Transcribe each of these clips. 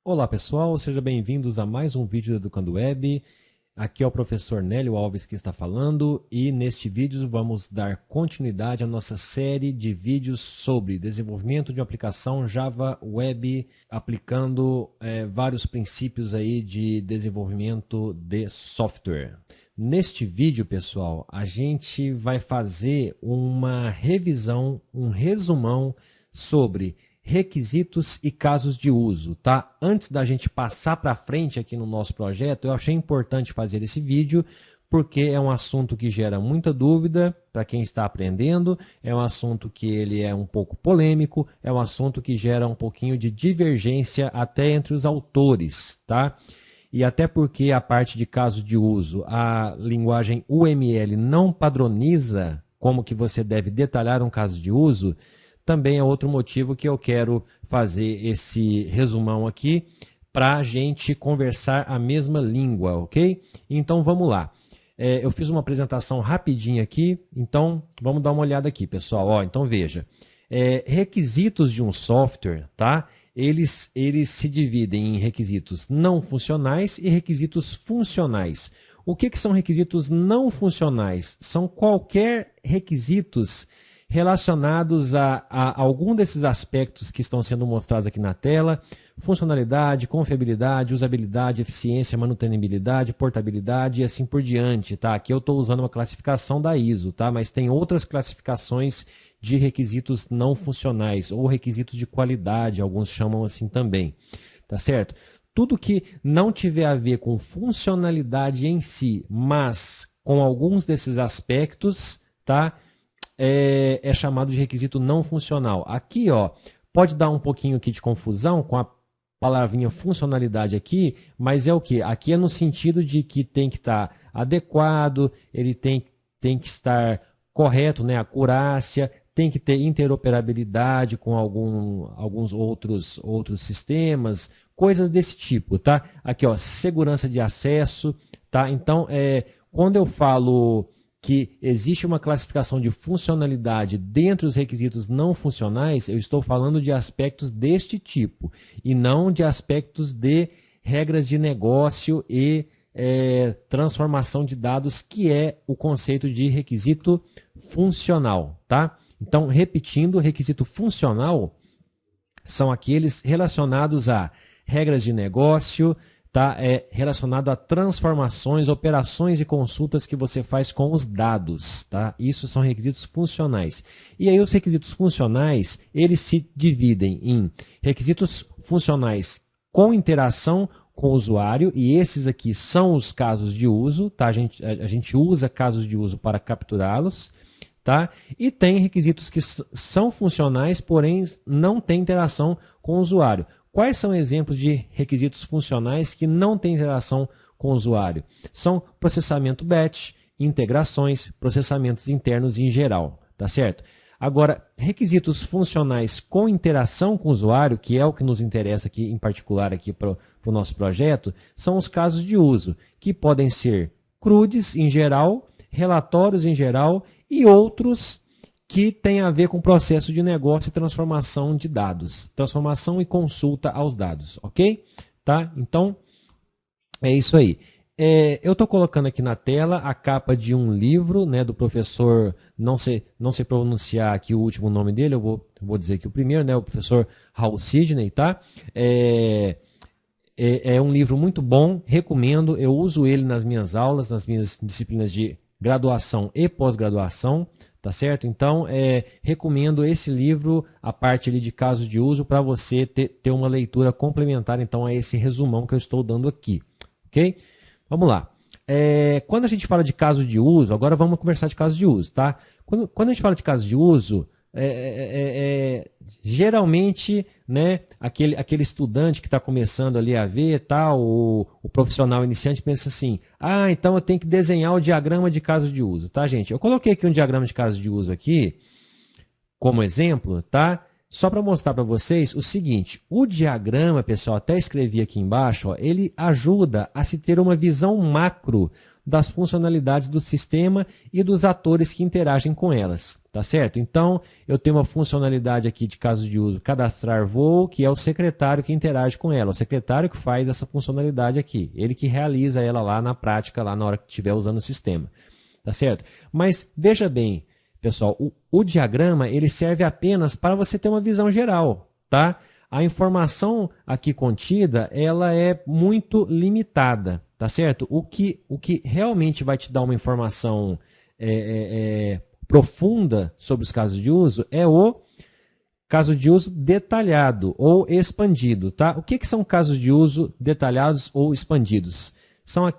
Olá pessoal, sejam bem-vindos a mais um vídeo do Educando Web. Aqui é o professor Nélio Alves que está falando e neste vídeo vamos dar continuidade à nossa série de vídeos sobre desenvolvimento de uma aplicação Java Web aplicando vários princípios aí de desenvolvimento de software. Neste vídeo, pessoal, a gente vai fazer uma revisão, um resumão sobre requisitos e casos de uso, tá? Antes da gente passar para frente aqui no nosso projeto, eu achei importante fazer esse vídeo, porque é um assunto que gera muita dúvida para quem está aprendendo, é um assunto que ele é um pouco polêmico, é um assunto que gera um pouquinho de divergência até entre os autores, tá? E até porque a parte de caso de uso, a linguagem UML não padroniza como que você deve detalhar um caso de uso, também é outro motivo que eu quero fazer esse resumão aqui para a gente conversar a mesma língua, ok? Então vamos lá. Eu fiz uma apresentação rapidinha aqui, então vamos dar uma olhada aqui, pessoal. Ó, então veja, requisitos de um software, tá? Eles se dividem em requisitos não funcionais e requisitos funcionais. O que são requisitos não funcionais? São qualquer requisitos relacionados a algum desses aspectos que estão sendo mostrados aqui na tela: funcionalidade, confiabilidade, usabilidade, eficiência, manutenibilidade, portabilidade e assim por diante, tá? Aqui eu estou usando uma classificação da ISO, tá? Mas tem outras classificações de requisitos não funcionais ou requisitos de qualidade, alguns chamam assim também, tá certo? Tudo que não tiver a ver com funcionalidade em si, mas com alguns desses aspectos, tá? É chamado de requisito não funcional. Aqui, ó, pode dar um pouquinho aqui de confusão com a palavrinha funcionalidade aqui, mas é o que? Aqui é no sentido de que tem que estar adequado, ele tem que estar correto, né? Acurácia, tem que ter interoperabilidade com alguns outros sistemas, coisas desse tipo, tá? Aqui, ó, segurança de acesso, tá? Então, quando eu falo que existe uma classificação de funcionalidade dentre os requisitos não funcionais, eu estou falando de aspectos deste tipo, e não de aspectos de regras de negócio e transformação de dados, que é o conceito de requisito funcional, tá? Então, repetindo, requisito funcional são aqueles relacionados a regras de negócio, tá? Relacionado a transformações, operações e consultas que você faz com os dados, tá? Isso são requisitos funcionais. E aí os requisitos funcionais, eles se dividem em requisitos funcionais com interação com o usuário, e esses aqui são os casos de uso, tá? A gente usa casos de uso para capturá-los, tá? E tem requisitos que são funcionais, porém não têm interação com o usuário. Quais são exemplos de requisitos funcionais que não têm interação com o usuário? São processamento batch, integrações, processamentos internos em geral, tá certo? Agora, requisitos funcionais com interação com o usuário, que é o que nos interessa aqui em particular aqui para o nosso projeto, são os casos de uso, que podem ser CRUDs em geral, relatórios em geral e outros que tem a ver com processo de negócio e transformação de dados, transformação e consulta aos dados, ok? Tá? Então, é isso aí. Eu estou colocando aqui na tela a capa de um livro, né, do professor, não sei pronunciar aqui o último nome dele, eu vou dizer aqui o primeiro, né, o professor Hal Sidney, tá? É um livro muito bom, recomendo, eu uso ele nas minhas aulas, nas minhas disciplinas de graduação e pós-graduação, tá certo? Então, recomendo esse livro, a parte ali de casos de uso, para você ter uma leitura complementar, então, a esse resumão que eu estou dando aqui, ok? Vamos lá. Quando a gente fala de caso de uso, agora vamos conversar de casos de uso, tá? Quando a gente fala de casos de uso, geralmente, né, aquele estudante que está começando ali a ver, tal, o profissional iniciante pensa assim: ah, então eu tenho que desenhar o diagrama de caso de uso, tá, gente? Eu coloquei aqui um diagrama de caso de uso aqui, como exemplo, tá? Só para mostrar para vocês o seguinte: o diagrama, pessoal, até escrevi aqui embaixo, ó, ele ajuda a se ter uma visão macro das funcionalidades do sistema e dos atores que interagem com elas, tá certo? Então, eu tenho uma funcionalidade aqui de caso de uso, cadastrar voo, que é o secretário que interage com ela, o secretário que faz essa funcionalidade aqui, ele que realiza ela lá na prática, lá na hora que estiver usando o sistema, tá certo? Mas, veja bem, pessoal, o diagrama, ele serve apenas para você ter uma visão geral, tá? A informação aqui contida, ela é muito limitada, tá certo? O que realmente vai te dar uma informação profunda sobre os casos de uso é o caso de uso detalhado ou expandido, tá? O que são casos de uso detalhados ou expandidos?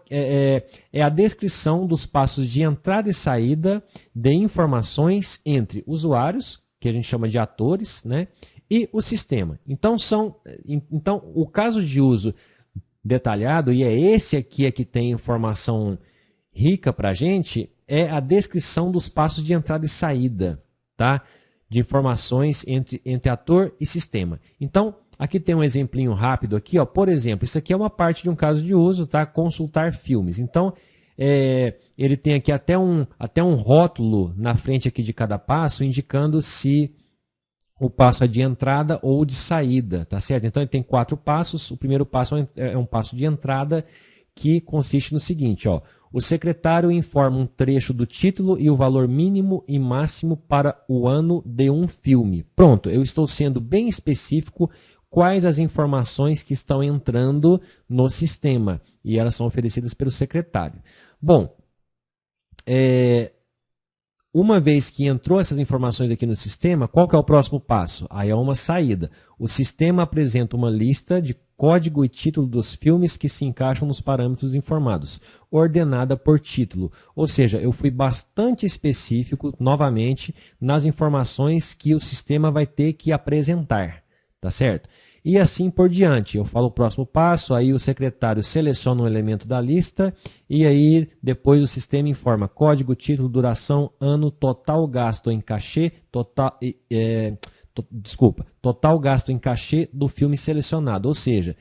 É a descrição dos passos de entrada e saída de informações entre usuários, que a gente chama de atores, né? E o sistema. Então, o caso de uso detalhado, e é esse aqui que tem informação rica para a gente, é a descrição dos passos de entrada e saída, tá? De informações entre ator e sistema. Então, aqui tem um exemplinho rápido aqui, ó. Por exemplo, isso aqui é uma parte de um caso de uso, tá? Consultar filmes. Então, ele tem aqui até um rótulo na frente aqui de cada passo, indicando se o passo é de entrada ou de saída, tá certo? Então, ele tem 4 passos. O primeiro passo é um passo de entrada, que consiste no seguinte, ó. O secretário informa um trecho do título e o valor mínimo e máximo para o ano de um filme. Pronto, eu estou sendo bem específico quais as informações que estão entrando no sistema. E elas são oferecidas pelo secretário. Bom, uma vez que entrou essas informações aqui no sistema, qual que é o próximo passo? Aí é uma saída. O sistema apresenta uma lista de código e título dos filmes que se encaixam nos parâmetros informados, ordenada por título. Ou seja, eu fui bastante específico, novamente, nas informações que o sistema vai ter que apresentar, tá certo? E assim por diante. Eu falo o próximo passo, aí o secretário seleciona um elemento da lista e aí depois o sistema informa código, título, duração, ano, total gasto em cachê, total gasto em cachê do filme selecionado. Ou seja,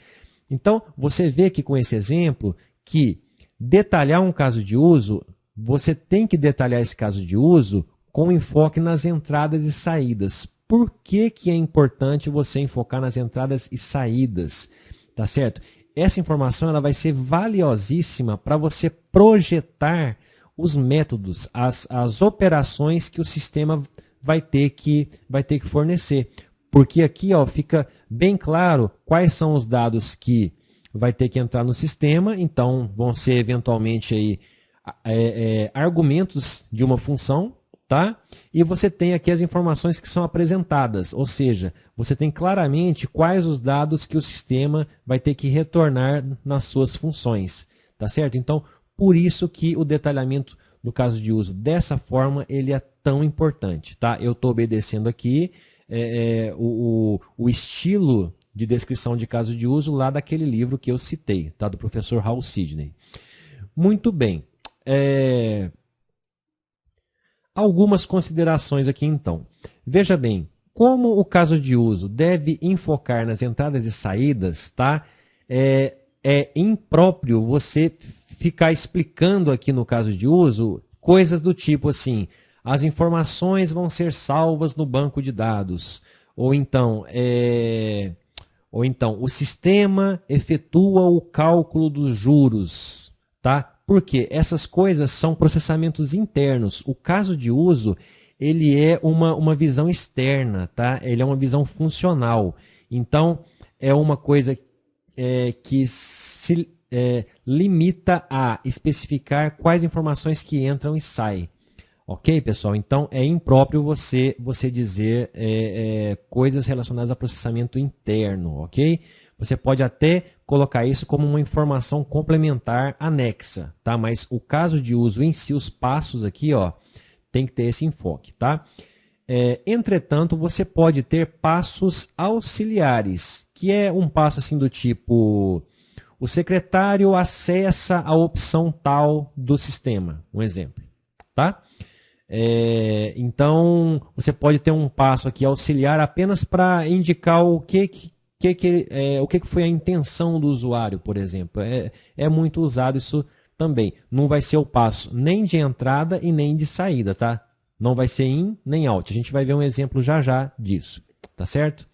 então você vê que com esse exemplo que detalhar um caso de uso, você tem que detalhar esse caso de uso com enfoque nas entradas e saídas. Por que é importante você enfocar nas entradas e saídas? Tá certo? Essa informação ela vai ser valiosíssima para você projetar os métodos, as operações que o sistema vai ter que fornecer. Porque aqui ó, fica bem claro quais são os dados que vai ter que entrar no sistema. Então, vão ser eventualmente aí, argumentos de uma função. Tá? E você tem aqui as informações que são apresentadas, ou seja, você tem claramente quais os dados que o sistema vai ter que retornar nas suas funções, tá certo? Então, por isso que o detalhamento no caso de uso dessa forma, ele é tão importante, tá? Eu estou obedecendo aqui o estilo de descrição de caso de uso lá daquele livro que eu citei, tá? Do professor Hal Sidney. Muito bem. Algumas considerações aqui então. Veja bem, como o caso de uso deve enfocar nas entradas e saídas, tá? É impróprio você ficar explicando aqui no caso de uso coisas do tipo assim, as informações vão ser salvas no banco de dados, ou então o sistema efetua o cálculo dos juros, tá? Porque essas coisas são processamentos internos. O caso de uso, ele é uma visão externa, tá? Ele é uma visão funcional. Então, é uma coisa que se limita a especificar quais informações que entram e saem. Ok, pessoal? Então, é impróprio você dizer coisas relacionadas a processamento interno, ok? Você pode até colocar isso como uma informação complementar anexa, tá? Mas o caso de uso em si, os passos aqui, ó, tem que ter esse enfoque, tá? Entretanto, você pode ter passos auxiliares, que é um passo assim do tipo, o secretário acessa a opção tal do sistema, um exemplo, tá? Então, você pode ter um passo aqui auxiliar apenas para indicar o que foi a intenção do usuário, por exemplo. É muito usado isso também. Não vai ser o passo nem de entrada e nem de saída, tá? Não vai ser in nem out. A gente vai ver um exemplo já já disso, tá certo?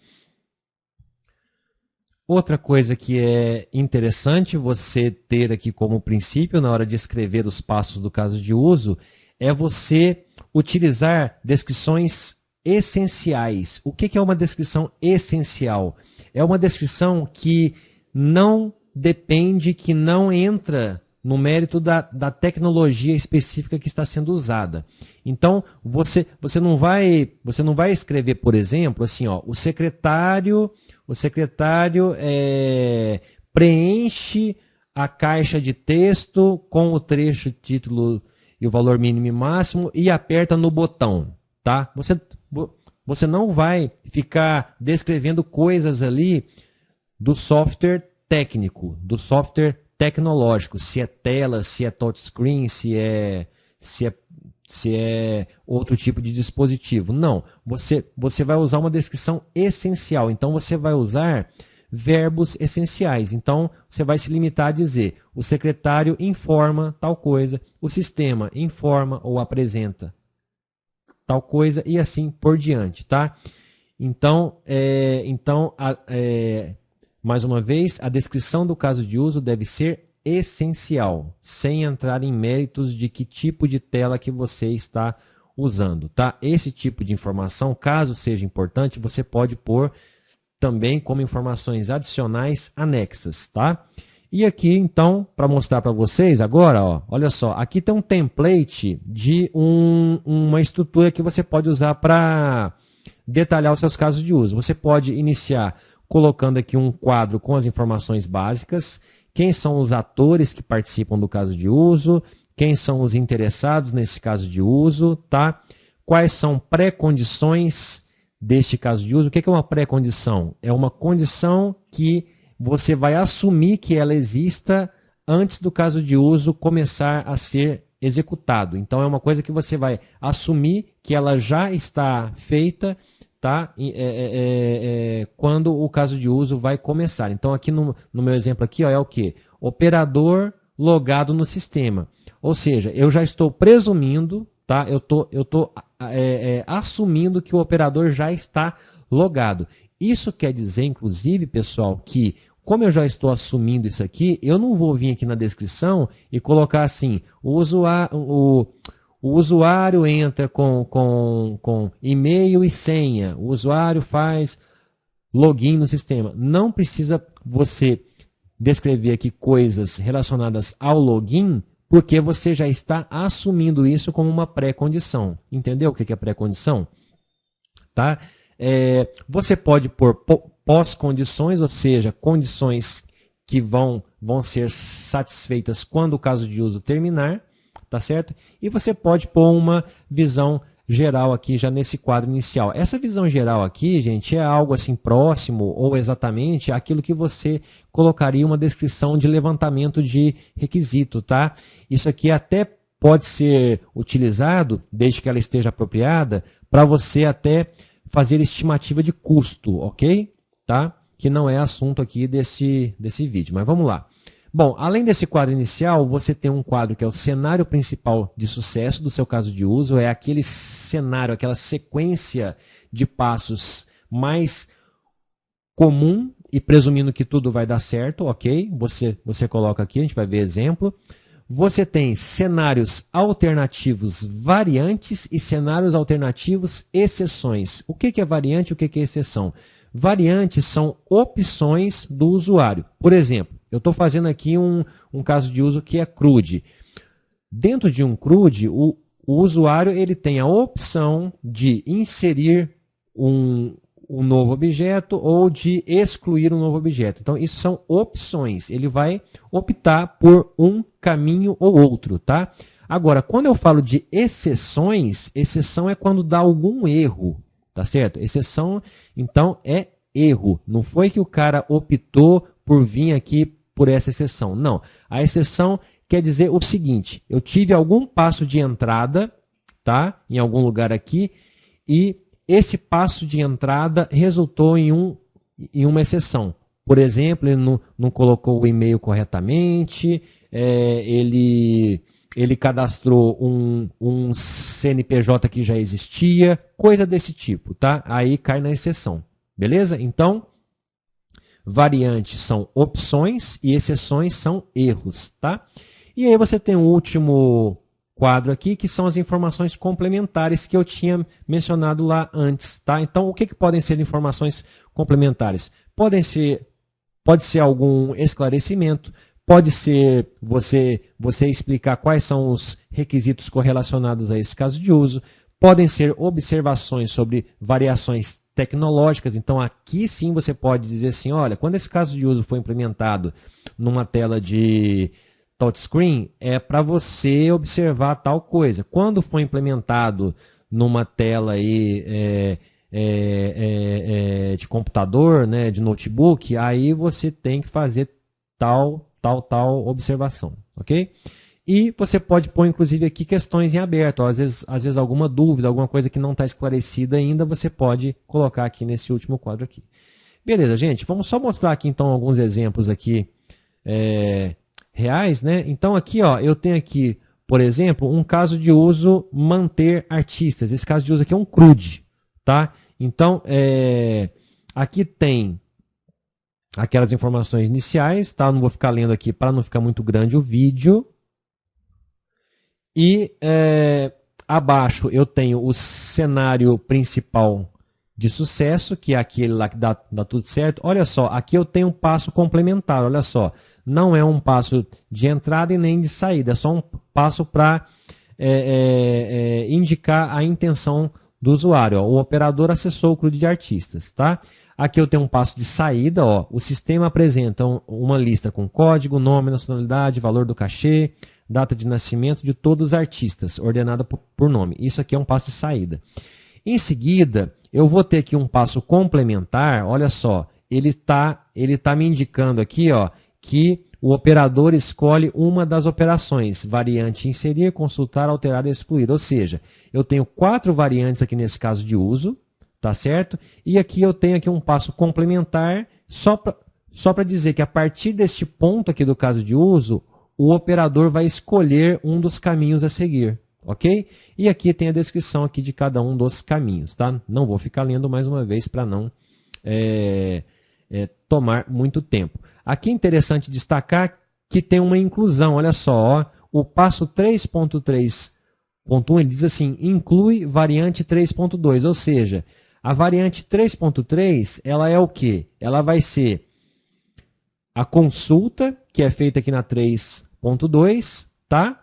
Outra coisa que é interessante você ter aqui como princípio na hora de escrever os passos do caso de uso é você utilizar descrições essenciais. O que é uma descrição essencial? É uma descrição que não depende, que não entra no mérito da tecnologia específica que está sendo usada. Então, você não vai escrever, por exemplo, assim, ó, o secretário preenche a caixa de texto com o trecho, título e o valor mínimo e máximo e aperta no botão, tá? Você não vai ficar descrevendo coisas ali do software técnico, do software tecnológico, se é tela, se é touchscreen, se é outro tipo de dispositivo. Não, você vai usar uma descrição essencial. Então, você vai usar verbos essenciais. Então, você vai se limitar a dizer: o secretário informa tal coisa, o sistema informa ou apresenta tal coisa e assim por diante, tá? Então, mais uma vez, a descrição do caso de uso deve ser essencial, sem entrar em méritos de que tipo de tela que você está usando, tá? Esse tipo de informação, caso seja importante, você pode pôr também como informações adicionais anexas, tá? E aqui, então, para mostrar para vocês agora, ó, olha só, aqui tem um template de uma estrutura que você pode usar para detalhar os seus casos de uso. Você pode iniciar colocando aqui um quadro com as informações básicas, quem são os atores que participam do caso de uso, quem são os interessados nesse caso de uso, tá? Quais são pré-condições deste caso de uso. O que é uma pré-condição? É uma condição que você vai assumir que ela exista antes do caso de uso começar a ser executado. Então, é uma coisa que você vai assumir que ela já está feita, tá? Quando o caso de uso vai começar. Então, aqui no meu exemplo aqui, ó, é o quê? Operador logado no sistema. Ou seja, eu já estou presumindo, tá? Eu tô assumindo que o operador já está logado. Isso quer dizer, inclusive, pessoal, que como eu já estou assumindo isso aqui, eu não vou vir aqui na descrição e colocar assim: o usuário entra com e-mail e senha, o usuário faz login no sistema. Não precisa você descrever aqui coisas relacionadas ao login, porque você já está assumindo isso como uma pré-condição. Entendeu o que é pré-condição? Tá? Você pode pôr pós-condições, ou seja, condições que vão ser satisfeitas quando o caso de uso terminar, tá certo? E você pode pôr uma visão geral aqui já nesse quadro inicial. Essa visão geral aqui, gente, é algo assim próximo ou exatamente aquilo que você colocaria uma descrição de levantamento de requisito, tá? Isso aqui até pode ser utilizado, desde que ela esteja apropriada, para você até fazer estimativa de custo, ok? Tá? Que não é assunto aqui desse vídeo, mas vamos lá. Bom, além desse quadro inicial, você tem um quadro que é o cenário principal de sucesso do seu caso de uso, é aquele cenário, aquela sequência de passos mais comum e presumindo que tudo vai dar certo, ok? Você coloca aqui, a gente vai ver exemplo. Você tem cenários alternativos variantes e cenários alternativos exceções. O que é variante e o que é exceção? Variantes são opções do usuário. Por exemplo, eu estou fazendo aqui um caso de uso que é CRUD. Dentro de um CRUD, o usuário ele tem a opção de inserir um novo objeto ou de excluir um novo objeto. Então, isso são opções. Ele vai optar por um caminho ou outro, tá? Agora, quando eu falo de exceções, exceção é quando dá algum erro, tá certo? Exceção, então, é erro. Não foi que o cara optou por vir aqui por essa exceção. Não. A exceção quer dizer o seguinte: eu tive algum passo de entrada, tá? Em algum lugar aqui, e esse passo de entrada resultou em uma exceção. Por exemplo, ele não colocou o e-mail corretamente, ele cadastrou um CNPJ que já existia, coisa desse tipo, tá? Aí cai na exceção, beleza? Então, variantes são opções e exceções são erros, tá? E aí você tem o último quadro aqui, que são as informações complementares que eu tinha mencionado lá antes, tá? Então, o que podem ser informações complementares? Pode ser algum esclarecimento, pode ser você explicar quais são os requisitos correlacionados a esse caso de uso, podem ser observações sobre variações tecnológicas. Então, aqui sim você pode dizer assim, olha, quando esse caso de uso foi implementado numa tela de touchscreen, é para você observar tal coisa. Quando foi implementado numa tela aí, de computador, né, de notebook, aí você tem que fazer tal observação, ok? E você pode pôr, inclusive, aqui questões em aberto. Às vezes alguma dúvida, alguma coisa que não está esclarecida ainda, você pode colocar aqui nesse último quadro aqui. Beleza, gente? Vamos só mostrar aqui, então, alguns exemplos aqui reais, né? Então, aqui, ó, eu tenho aqui, por exemplo, um caso de uso manter artistas. Esse caso de uso aqui é um CRUD, tá? Então, aqui tem aquelas informações iniciais, tá? Eu não vou ficar lendo aqui para não ficar muito grande o vídeo. E abaixo eu tenho o cenário principal de sucesso, que é aquele lá que dá tudo certo. Olha só, aqui eu tenho um passo complementar, olha só. Não é um passo de entrada e nem de saída, é só um passo para indicar a intenção do usuário. Ó. O operador acessou o CRUD de artistas, tá? Aqui eu tenho um passo de saída, ó. O sistema apresenta uma lista com código, nome, nacionalidade, valor do cachê, data de nascimento de todos os artistas, ordenada por nome. Isso aqui é um passo de saída. Em seguida, eu vou ter aqui um passo complementar, olha só, ele tá me indicando aqui, ó, que o operador escolhe uma das operações, variante inserir, consultar, alterar e excluir. Ou seja, eu tenho 4 variantes aqui nesse caso de uso, tá certo? E aqui eu tenho aqui um passo complementar, só para dizer que a partir deste ponto aqui do caso de uso, o operador vai escolher um dos caminhos a seguir, ok? E aqui tem a descrição aqui de cada um dos caminhos, tá? Não vou ficar lendo mais uma vez para não tomar muito tempo. Aqui é interessante destacar que tem uma inclusão, olha só, ó, o passo 3.3.1 ele diz assim, inclui variante 3.2, ou seja, a variante 3.3 ela é o quê? Ela vai ser a consulta, que é feita aqui na 3.2, tá?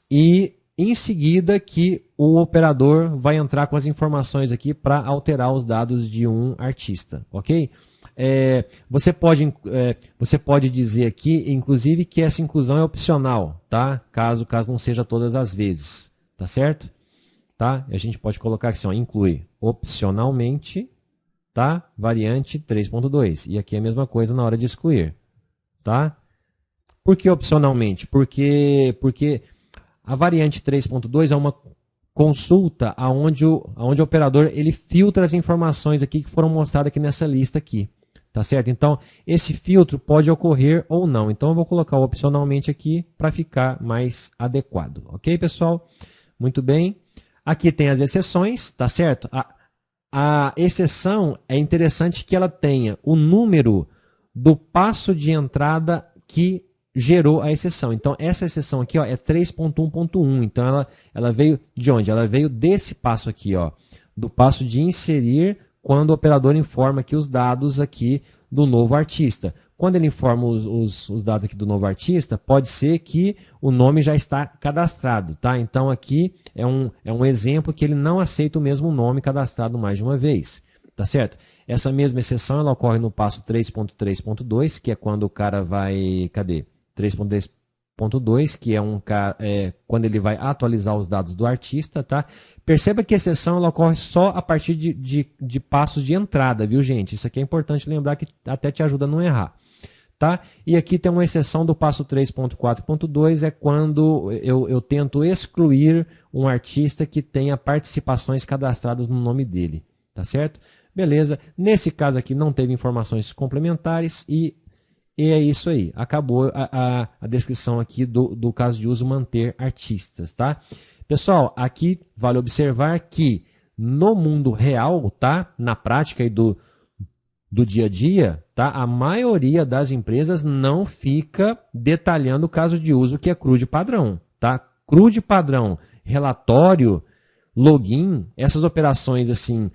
E em seguida que o operador vai entrar com as informações aqui para alterar os dados de um artista, ok? Você pode dizer aqui, inclusive, que essa inclusão é opcional, tá? Caso não seja todas as vezes, tá certo? Tá? A gente pode colocar assim, ó, inclui opcionalmente, tá? Variante 3.2. E aqui é a mesma coisa na hora de excluir, tá? Por que opcionalmente? Porque a variante 3.2 é uma consulta onde o operador ele filtra as informações aqui que foram mostradas aqui nessa lista aqui. Tá certo? Então, esse filtro pode ocorrer ou não. Então, eu vou colocar opcionalmente aqui para ficar mais adequado. Ok, pessoal? Muito bem. Aqui tem as exceções, tá certo? A exceção é interessante que ela tenha o número do passo de entrada que gerou a exceção. Então, essa exceção aqui ó, é 3.1.1. Então, ela veio de onde? Ela veio desse passo aqui, ó, do passo de inserir quando o operador informa aqui os dados aqui do novo artista. Quando ele informa os dados aqui do novo artista, pode ser que o nome já está cadastrado, tá? Então, aqui é um exemplo que ele não aceita o mesmo nome cadastrado mais de uma vez, tá certo? Essa mesma exceção ela ocorre no passo 3.3.2, que é quando o cara vai... Cadê? 3.3.2, que é quando ele vai atualizar os dados do artista, tá? Perceba que a exceção ela ocorre só a partir de passos de entrada, viu, gente? Isso aqui é importante lembrar que até te ajuda a não errar, tá? E aqui tem uma exceção do passo 3.4.2, é quando eu tento excluir um artista que tenha participações cadastradas no nome dele, tá certo? Beleza. Nesse caso aqui não teve informações complementares e E é isso aí. Acabou a descrição aqui do caso de uso manter artistas, tá? Pessoal, aqui vale observar que no mundo real, tá? Na prática aí do dia a dia, tá? A maioria das empresas não fica detalhando o caso de uso que é CRU de padrão, tá? CRU de padrão, relatório, login, essas operações assim,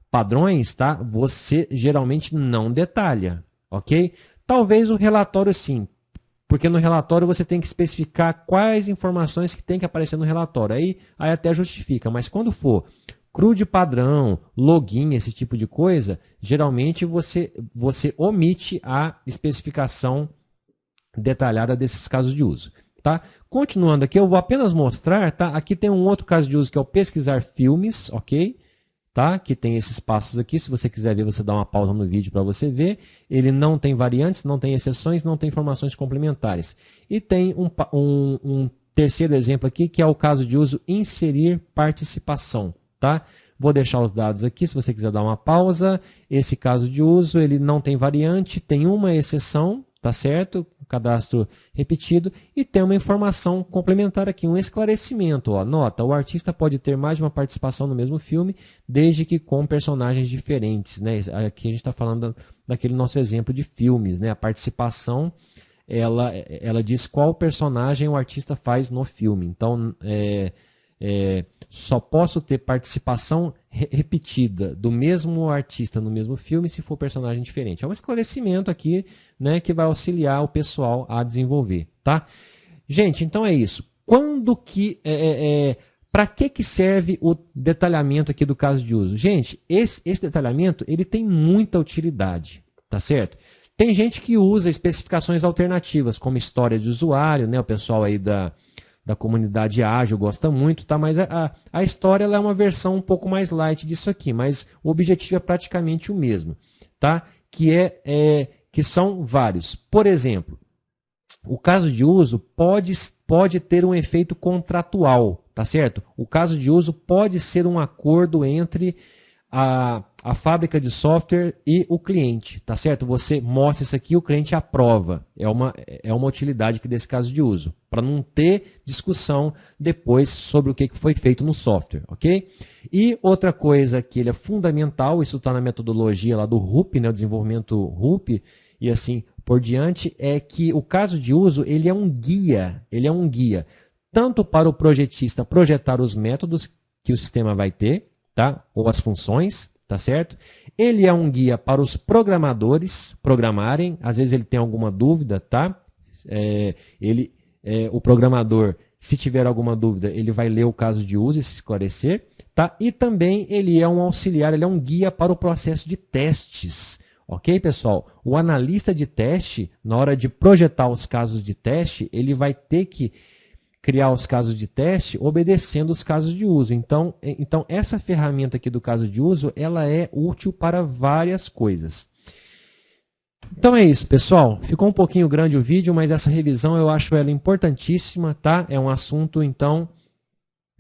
padrões, tá? Você geralmente não detalha, ok? Talvez o relatório sim, porque no relatório você tem que especificar quais informações que tem que aparecer no relatório. Aí até justifica, mas quando for CRU de padrão, login, esse tipo de coisa, geralmente você omite a especificação detalhada desses casos de uso. Tá? Continuando aqui, eu vou apenas mostrar, tá? Aqui tem um outro caso de uso que é o pesquisar filmes, ok? Tá? Que tem esses passos aqui, se você quiser ver, você dá uma pausa no vídeo para você ver. Ele não tem variantes, não tem exceções, não tem informações complementares. E tem um terceiro exemplo aqui, que é o caso de uso inserir participação. Tá? Vou deixar os dados aqui, se você quiser dar uma pausa. Esse caso de uso, ele não tem variante, tem uma exceção, tá certo? Cadastro repetido, e tem uma informação complementar aqui, um esclarecimento. Ó. Nota, o artista pode ter mais de uma participação no mesmo filme, desde que com personagens diferentes. Né? Aqui a gente está falando daquele nosso exemplo de filmes. Né? A participação, ela diz qual personagem o artista faz no filme. Então, só posso ter participação repetida do mesmo artista no mesmo filme se for personagem diferente. É um esclarecimento aqui, né, que vai auxiliar o pessoal a desenvolver, tá? Gente, então é isso. Quando que para que serve o detalhamento aqui do caso de uso? Gente, esse detalhamento ele tem muita utilidade, tá certo? Tem gente que usa especificações alternativas, como história de usuário, né? O pessoal aí da comunidade ágil gosta muito, tá? Mas a história ela é uma versão um pouco mais light disso aqui, mas o objetivo é praticamente o mesmo, tá? Que são vários. Por exemplo, o caso de uso pode ter um efeito contratual, tá certo? O caso de uso pode ser um acordo entre a fábrica de software e o cliente, tá certo? Você mostra isso aqui, o cliente aprova. É uma utilidade aqui desse caso de uso, para não ter discussão depois sobre o que foi feito no software, ok? E outra coisa que ele é fundamental, isso está na metodologia lá do RUP, né, o desenvolvimento RUP, e assim por diante, é que o caso de uso ele é um guia, tanto para o projetista projetar os métodos que o sistema vai ter, tá? Ou as funções, tá certo? Ele é um guia para os programadores programarem, às vezes ele tem alguma dúvida, tá? O programador, se tiver alguma dúvida, ele vai ler o caso de uso e se esclarecer, tá? E também ele é um auxiliar, ele é um guia para o processo de testes, ok, pessoal? O analista de teste, na hora de projetar os casos de teste, ele vai ter que criar os casos de teste obedecendo os casos de uso. Então, essa ferramenta aqui do caso de uso, ela é útil para várias coisas. Então é isso, pessoal. Ficou um pouquinho grande o vídeo, mas essa revisão eu acho ela importantíssima, tá? É um assunto, então,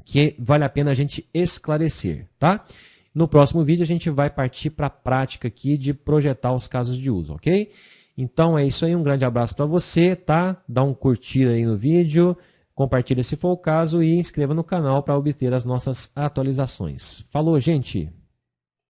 que vale a pena a gente esclarecer, tá? No próximo vídeo a gente vai partir para a prática aqui de projetar os casos de uso, ok? Então é isso aí, um grande abraço para você, tá? Dá um curtir aí no vídeo, compartilha se for o caso e inscreva no canal para obter as nossas atualizações. Falou, gente!